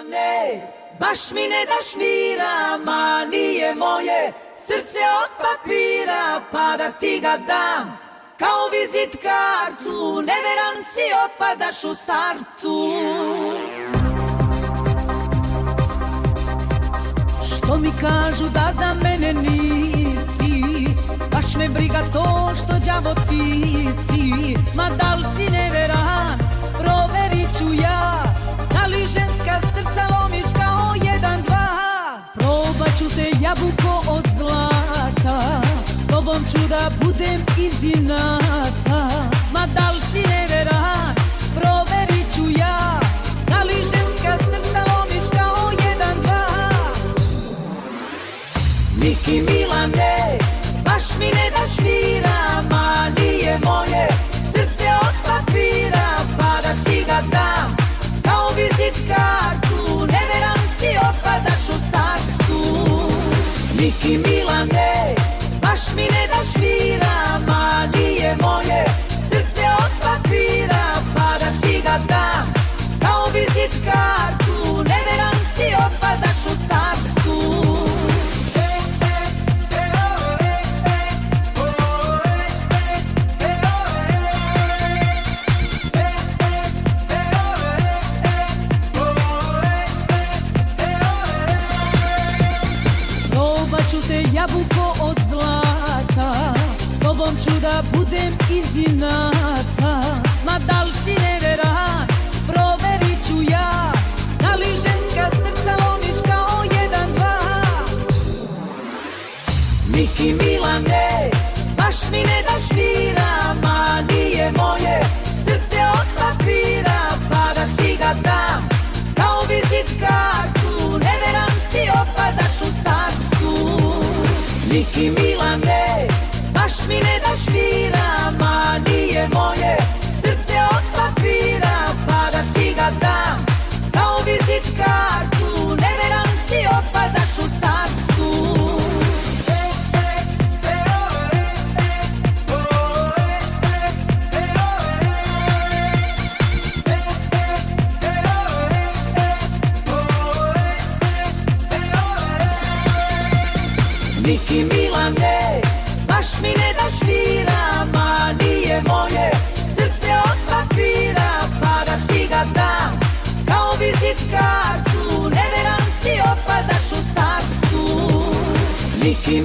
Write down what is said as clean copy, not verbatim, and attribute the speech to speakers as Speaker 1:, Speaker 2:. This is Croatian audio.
Speaker 1: Ne, baš mi ne daš mira, ma nije moje srce od papira, pa da ti ga dam kao vizit kartu, neveran si, otpadaš u startu. Što mi kažu da za mene nisi, baš me briga to što đavo ti si, ma da li si neveran, proverit ću ja, da li ženska srca lomiš kao 1, 2. Probat ću te jabuko od zlata, s tobom ću da budem iz inata, ma da li si neveran, proverit ću ja, da li ženska srca lomiš kao 1, 2. Miki Milane, baš mi ne daš mira, ma nije moje srce od papira, pa da ti ga dam kao vizit kartu, neveran si, otpadaš u startu. Miki Milane, baš mi ne daš mira, ma nije moje srce od papira, pa da ti ga dam kao vizit kartu, neveran si, otpadaš u startu. Ću te jabuko od zlata, s tobom ću da budem iz inata, ma da li si neveran, proverit ću ja, da li ženska srca lomiš kao 1, 2. Miki Milane, baš mi ne daš mira, ma nije moje srce od papira, pa da ti ga dam kao vizit kartu, neveran si, otpadaš u startu. Miki Milane, baš mi ne daš mira, ma nije moje srce od papira, pa da ti ga dam kao vizit kartu, neveran si, otpadaš u startu. Miki Milane, baš mi ne daš mira, ma nije moje srce od papira, pa da ti ga dam kao vizit kartu, neveran si, otpadaš u startu. Miki